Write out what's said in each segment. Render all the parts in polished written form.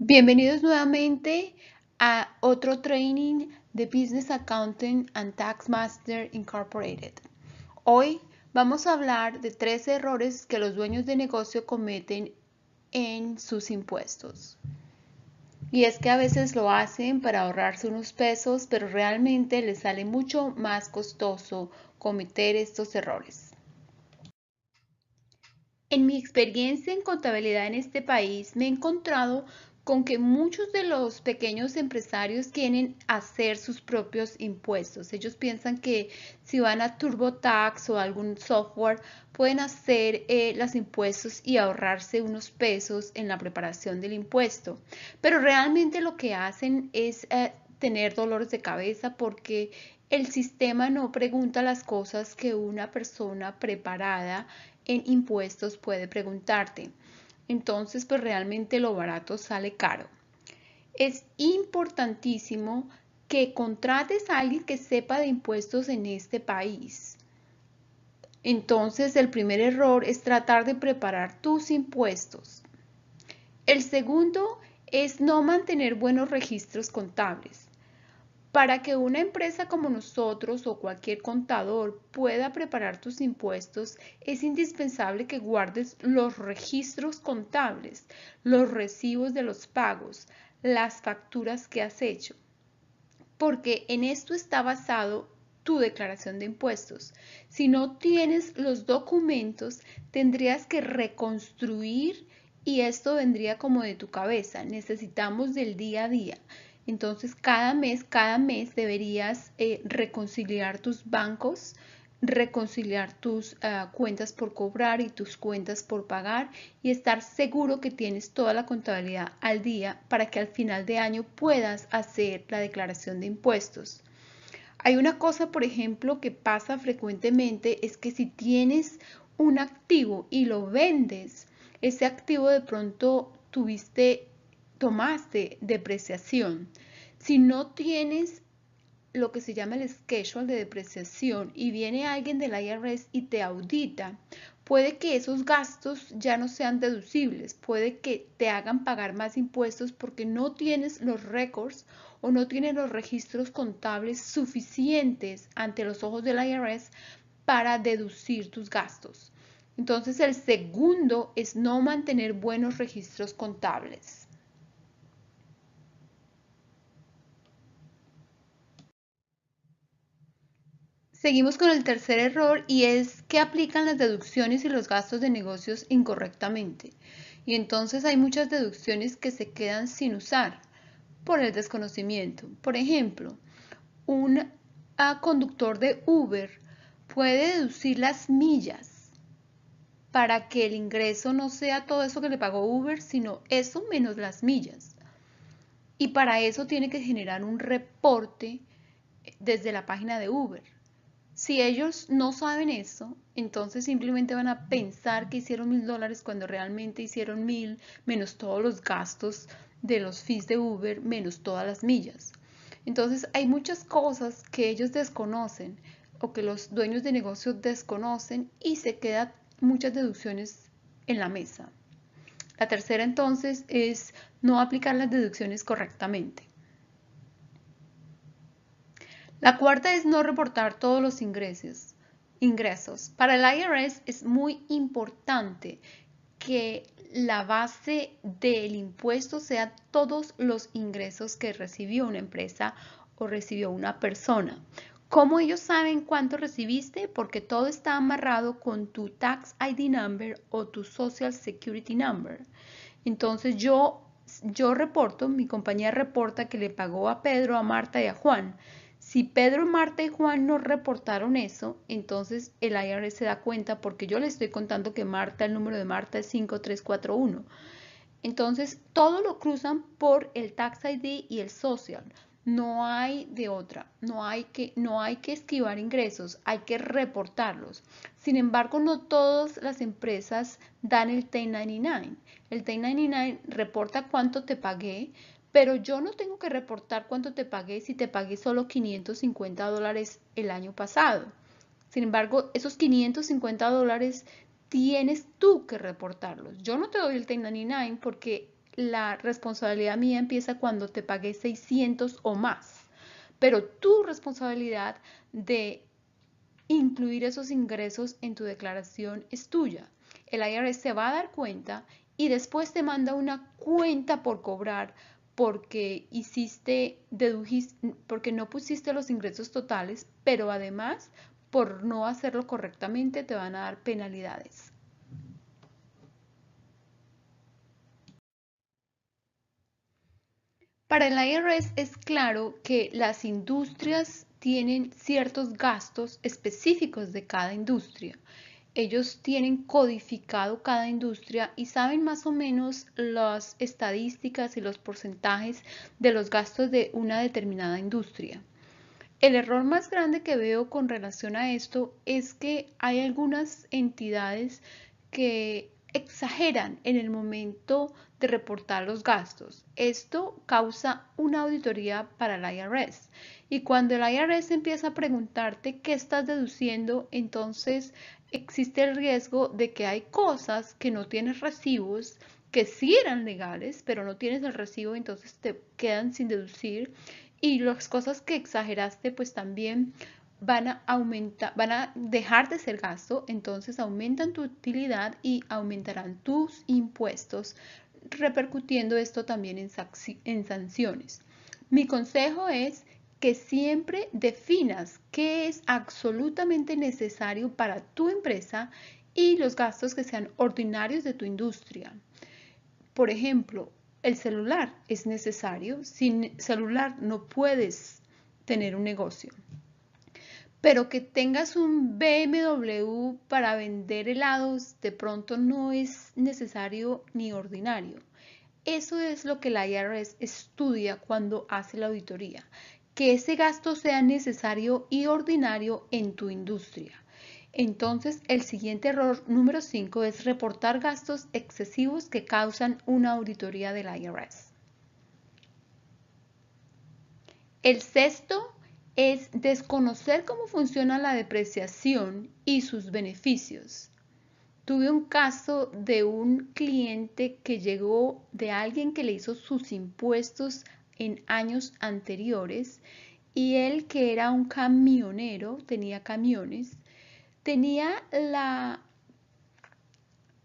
Bienvenidos nuevamente a otro training de Business Accounting and Tax Master Incorporated. Hoy vamos a hablar de 3 errores que los dueños de negocio cometen en sus impuestos. Y es que a veces lo hacen para ahorrarse unos pesos, pero realmente les sale mucho más costoso cometer estos errores. En mi experiencia en contabilidad en este país, me he encontrado con que muchos de los pequeños empresarios quieren hacer sus propios impuestos. Ellos piensan que si van a TurboTax o algún software, pueden hacer los impuestos y ahorrarse unos pesos en la preparación del impuesto. Pero realmente lo que hacen es tener dolores de cabeza porque el sistema no pregunta las cosas que una persona preparada en impuestos puede preguntarte. Entonces, pues realmente lo barato sale caro. Es importantísimo que contrates a alguien que sepa de impuestos en este país. Entonces, el primer error es tratar de preparar tus impuestos. El segundo es no mantener buenos registros contables. Para que una empresa como nosotros o cualquier contador pueda preparar tus impuestos, es indispensable que guardes los registros contables, los recibos de los pagos, las facturas que has hecho, porque en esto está basado tu declaración de impuestos. Si no tienes los documentos, tendrías que reconstruir y esto vendría como de tu cabeza. Necesitamos del día a día. Entonces, cada mes deberías reconciliar tus bancos, reconciliar tus cuentas por cobrar y tus cuentas por pagar y estar seguro que tienes toda la contabilidad al día para que al final de año puedas hacer la declaración de impuestos. Hay una cosa, por ejemplo, que pasa frecuentemente, es que si tienes un activo y lo vendes, ese activo de pronto tomaste depreciación. Si no tienes lo que se llama el schedule de depreciación y viene alguien del IRS y te audita, puede que esos gastos ya no sean deducibles, puede que te hagan pagar más impuestos porque no tienes los récords o no tienes los registros contables suficientes ante los ojos del IRS para deducir tus gastos. Entonces, el segundo es no mantener buenos registros contables. Seguimos con el tercer error y es que aplican las deducciones y los gastos de negocios incorrectamente. Y entonces hay muchas deducciones que se quedan sin usar por el desconocimiento. Por ejemplo, un conductor de Uber puede deducir las millas para que el ingreso no sea todo eso que le pagó Uber, sino eso menos las millas. Y para eso tiene que generar un reporte desde la página de Uber. Si ellos no saben eso, entonces simplemente van a pensar que hicieron $1000 cuando realmente hicieron 1000 menos todos los gastos de los fees de Uber menos todas las millas. Entonces hay muchas cosas que ellos desconocen o que los dueños de negocio desconocen y se quedan muchas deducciones en la mesa. La tercera entonces es no aplicar las deducciones correctamente. La cuarta es no reportar todos los ingresos. Para el IRS es muy importante que la base del impuesto sea todos los ingresos que recibió una empresa o recibió una persona. ¿Cómo ellos saben cuánto recibiste? Porque todo está amarrado con tu Tax ID Number o tu Social Security Number. Entonces yo reporto, mi compañía reporta que le pagó a Pedro, a Marta y a Juan. Si Pedro, Marta y Juan no reportaron eso, entonces el IRS se da cuenta porque yo le estoy contando que Marta, el número de Marta es 5341. Entonces todo lo cruzan por el Tax ID y el Social. No hay de otra, no hay que esquivar ingresos, hay que reportarlos. Sin embargo, no todas las empresas dan el 1099. El 1099 reporta cuánto te pagué, pero yo no tengo que reportar cuánto te pagué si te pagué solo $550 el año pasado. Sin embargo, esos $550 tienes tú que reportarlos. Yo no te doy el 1099 porque la responsabilidad mía empieza cuando te pagué 600 o más, pero tu responsabilidad de incluir esos ingresos en tu declaración es tuya. El IRS se va a dar cuenta y después te manda una cuenta por cobrar porque porque no pusiste los ingresos totales, pero además por no hacerlo correctamente te van a dar penalidades. Para el IRS es claro que las industrias tienen ciertos gastos específicos de cada industria. Ellos tienen codificado cada industria y saben más o menos las estadísticas y los porcentajes de los gastos de una determinada industria. El error más grande que veo con relación a esto es que hay algunas entidades que exageran en el momento de reportar los gastos. Esto causa una auditoría para el IRS. Y cuando el IRS empieza a preguntarte qué estás deduciendo, entonces existe el riesgo de que hay cosas que no tienes recibos, que sí eran legales, pero no tienes el recibo, entonces te quedan sin deducir y las cosas que exageraste pues también van a aumentar, van a dejar de ser gasto, entonces aumentan tu utilidad y aumentarán tus impuestos, repercutiendo esto también en sanciones. Mi consejo es que siempre definas qué es absolutamente necesario para tu empresa y los gastos que sean ordinarios de tu industria. Por ejemplo, el celular es necesario. Sin celular no puedes tener un negocio. Pero que tengas un BMW para vender helados de pronto no es necesario ni ordinario. Eso es lo que la IRS estudia cuando hace la auditoría, que ese gasto sea necesario y ordinario en tu industria. Entonces, el siguiente error número 5 es reportar gastos excesivos que causan una auditoría del IRS. El sexto es desconocer cómo funciona la depreciación y sus beneficios. Tuve un caso de un cliente que llegó de alguien que le hizo sus impuestos en años anteriores y él, que era un camionero, tenía camiones, tenía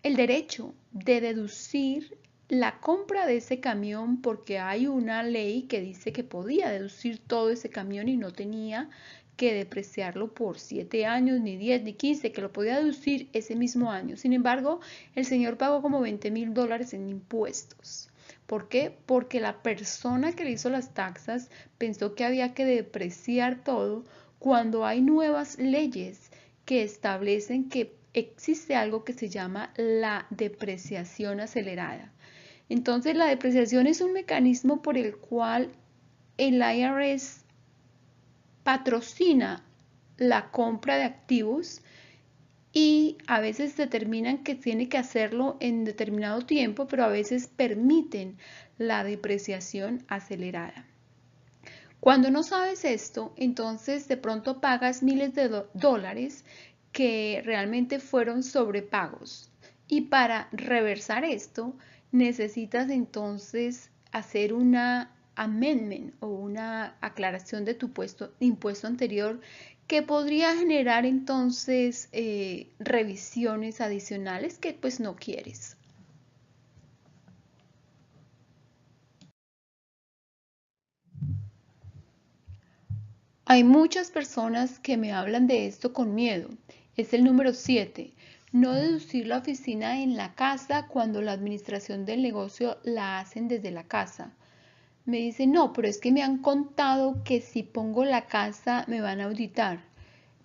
el derecho de deducir la compra de ese camión porque hay una ley que dice que podía deducir todo ese camión y no tenía que depreciarlo por 7 años, ni 10, ni 15, que lo podía deducir ese mismo año. Sin embargo, el señor pagó como $20,000 en impuestos. ¿Por qué? Porque la persona que le hizo las taxas pensó que había que depreciar todo cuando hay nuevas leyes que establecen que existe algo que se llama la depreciación acelerada. Entonces, la depreciación es un mecanismo por el cual el IRS patrocina la compra de activos y a veces determinan que tiene que hacerlo en determinado tiempo, pero a veces permiten la depreciación acelerada. Cuando no sabes esto, entonces de pronto pagas miles de dólares que realmente fueron sobrepagos. Y para reversar esto, necesitas entonces hacer una amendment o una aclaración de tu impuesto anterior que podría generar entonces revisiones adicionales que pues no quieres. Hay muchas personas que me hablan de esto con miedo. Es el número 7. No deducir la oficina en la casa cuando la administración del negocio la hacen desde la casa. Me dicen, no, pero es que me han contado que si pongo la casa me van a auditar.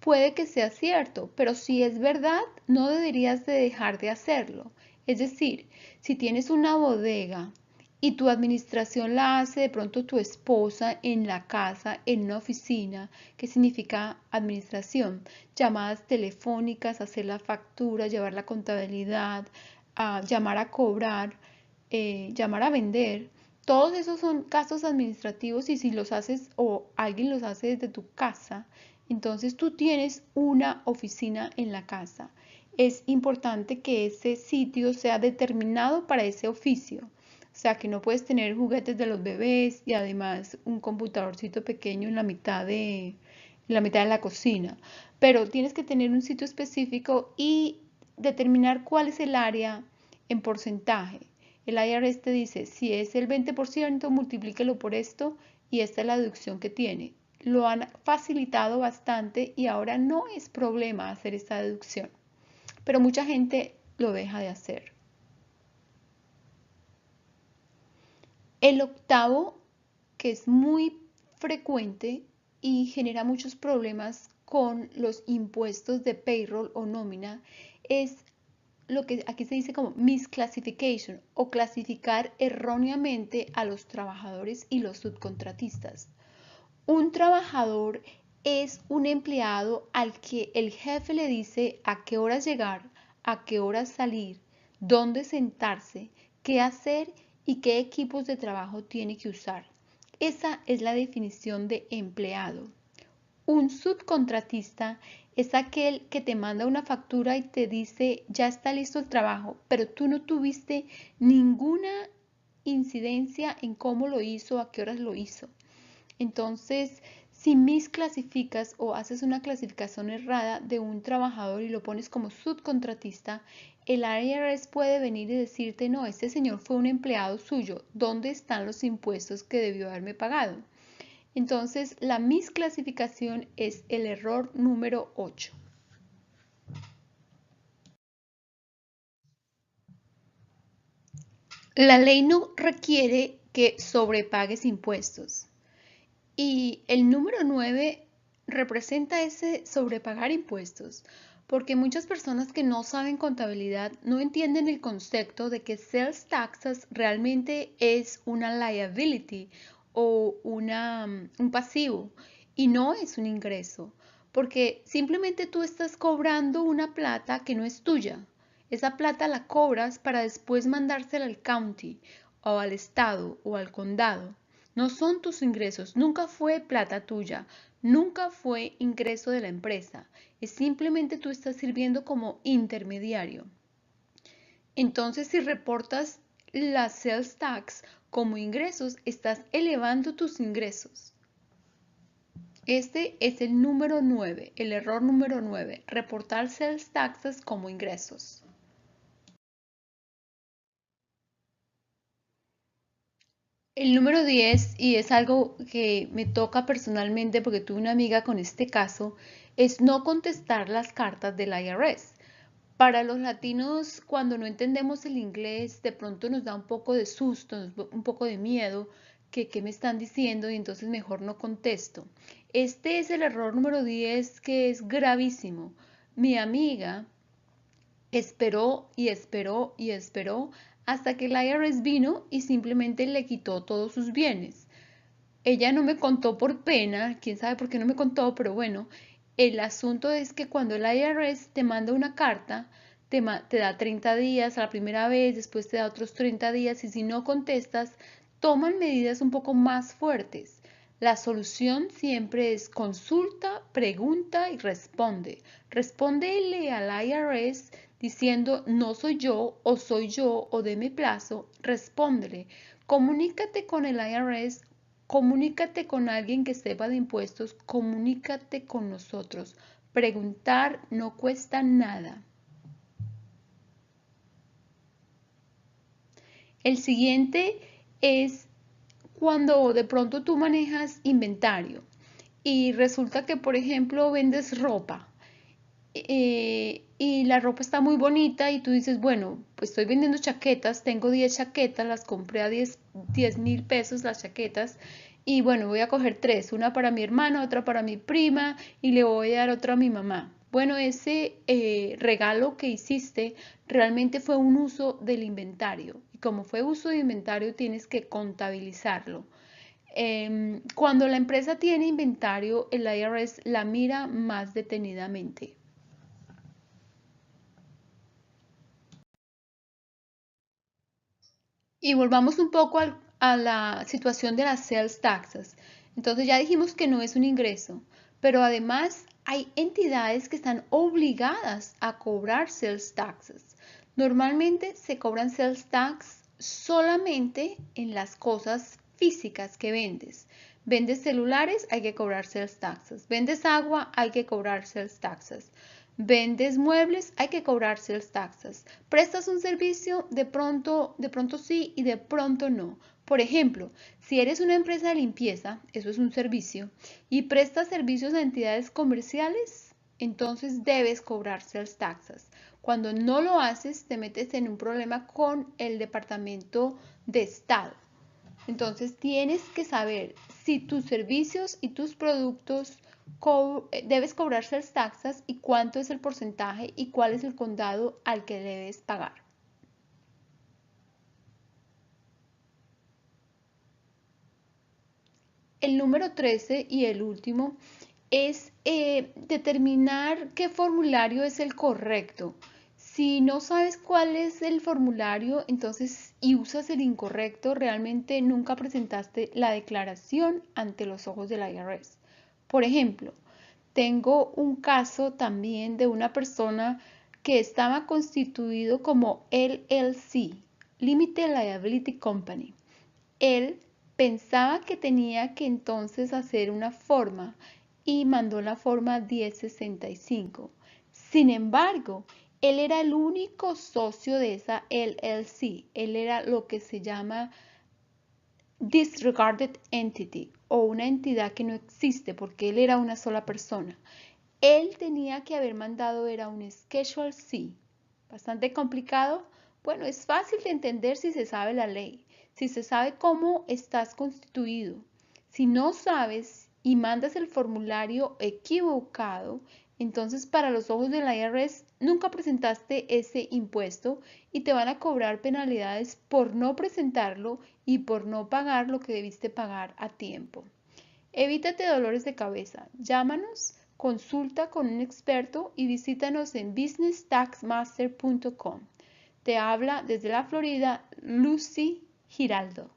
Puede que sea cierto, pero si es verdad, no deberías de dejar de hacerlo. Es decir, si tienes una bodega y tu administración la hace de pronto tu esposa en la casa, en una oficina, ¿qué significa administración? Llamadas telefónicas, hacer la factura, llevar la contabilidad, llamar a cobrar, llamar a vender. Todos esos son gastos administrativos y si los haces o alguien los hace desde tu casa, entonces tú tienes una oficina en la casa. Es importante que ese sitio sea determinado para ese oficio. O sea, que no puedes tener juguetes de los bebés y además un computadorcito pequeño en la mitad de la cocina. Pero tienes que tener un sitio específico y determinar cuál es el área en porcentaje. El IRS te dice, si es el 20%, multiplíquelo por esto y esta es la deducción que tiene. Lo han facilitado bastante y ahora no es problema hacer esta deducción, pero mucha gente lo deja de hacer. El octavo, que es muy frecuente y genera muchos problemas con los impuestos de payroll o nómina, es lo que aquí se dice como misclassification o clasificar erróneamente a los trabajadores y los subcontratistas. Un trabajador es un empleado al que el jefe le dice a qué horas llegar, a qué horas salir, dónde sentarse, qué hacer y qué equipos de trabajo tiene que usar. Esa es la definición de empleado. Un subcontratista es aquel que te manda una factura y te dice ya está listo el trabajo, pero tú no tuviste ninguna incidencia en cómo lo hizo, a qué horas lo hizo. Entonces, si misclasificas o haces una clasificación errada de un trabajador y lo pones como subcontratista, el IRS puede venir y decirte, no, este señor fue un empleado suyo, ¿dónde están los impuestos que debió haberme pagado? Entonces, la misclasificación es el error número 8. La ley no requiere que sobrepagues impuestos. Y el número 9 representa ese sobrepagar impuestos, porque muchas personas que no saben contabilidad no entienden el concepto de que sales taxes realmente es una liability o un pasivo y no es un ingreso, porque simplemente tú estás cobrando una plata que no es tuya. Esa plata la cobras para después mandársela al county o al estado o al condado. No son tus ingresos, nunca fue plata tuya, nunca fue ingreso de la empresa. Es simplemente tú estás sirviendo como intermediario. Entonces, si reportas la sales tax como ingresos, estás elevando tus ingresos. Este es el número 9, el error número 9, reportar sales taxes como ingresos. El número 10, y es algo que me toca personalmente porque tuve una amiga con este caso, es no contestar las cartas del IRS. Para los latinos, cuando no entendemos el inglés, de pronto nos da un poco de susto, un poco de miedo, que qué me están diciendo y entonces mejor no contesto. Este es el error número 10 que es gravísimo. Mi amiga esperó y esperó y esperó hasta que el IRS vino y simplemente le quitó todos sus bienes. Ella no me contó por pena, quién sabe por qué no me contó, pero bueno, el asunto es que cuando el IRS te manda una carta, te da 30 días a la primera vez, después te da otros 30 días y si no contestas, toman medidas un poco más fuertes. La solución siempre es consulta, pregunta y responde. Respóndele al IRS diciendo no soy yo o soy yo o deme plazo. Respóndele. Comunícate con el IRS. Comunícate con alguien que sepa de impuestos, comunícate con nosotros. Preguntar no cuesta nada. El siguiente es cuando de pronto tú manejas inventario y resulta que, por ejemplo, vendes ropa y la ropa está muy bonita y tú dices, bueno, pues estoy vendiendo chaquetas, tengo 10 chaquetas, las compré a 10,000 pesos las chaquetas y bueno, voy a coger tres, una para mi hermano, otra para mi prima y le voy a dar otra a mi mamá. Bueno, ese regalo que hiciste realmente fue un uso del inventario y como fue uso de inventario tienes que contabilizarlo. Cuando la empresa tiene inventario, el IRS la mira más detenidamente. Y volvamos un poco a la situación de las sales taxes. Entonces ya dijimos que no es un ingreso, pero además hay entidades que están obligadas a cobrar sales taxes. Normalmente se cobran sales tax solamente en las cosas físicas que vendes. Vendes celulares, hay que cobrar sales taxes. Vendes agua, hay que cobrar sales taxes. Vendes muebles, hay que cobrar sales taxes. Prestas un servicio, de pronto sí y de pronto no. Por ejemplo, si eres una empresa de limpieza, eso es un servicio, y prestas servicios a entidades comerciales, entonces debes cobrar sales taxes. Cuando no lo haces, te metes en un problema con el Departamento de Estado. Entonces tienes que saber si tus servicios y tus productos debes cobrar sales taxes y cuánto es el porcentaje y cuál es el condado al que debes pagar. El número 13 y el último es determinar qué formulario es el correcto. Si no sabes cuál es el formulario, entonces y usas el incorrecto, realmente nunca presentaste la declaración ante los ojos del IRS. Por ejemplo, tengo un caso también de una persona que estaba constituido como LLC, Limited Liability Company. Él pensaba que tenía que entonces hacer una forma y mandó la forma 1065. Sin embargo, él era el único socio de esa LLC. Él era lo que se llama disregarded entity o una entidad que no existe porque él era una sola persona. Él tenía que haber mandado era un Schedule C. Bastante complicado. Bueno, es fácil de entender si se sabe la ley, si se sabe cómo estás constituido. Si no sabes y mandas el formulario equivocado, entonces para los ojos de la IRS nunca presentaste ese impuesto y te van a cobrar penalidades por no presentarlo y por no pagar lo que debiste pagar a tiempo. Evítate dolores de cabeza. Llámanos, consulta con un experto y visítanos en businesstaxmaster.com. Te habla desde la Florida Lucy Giraldo.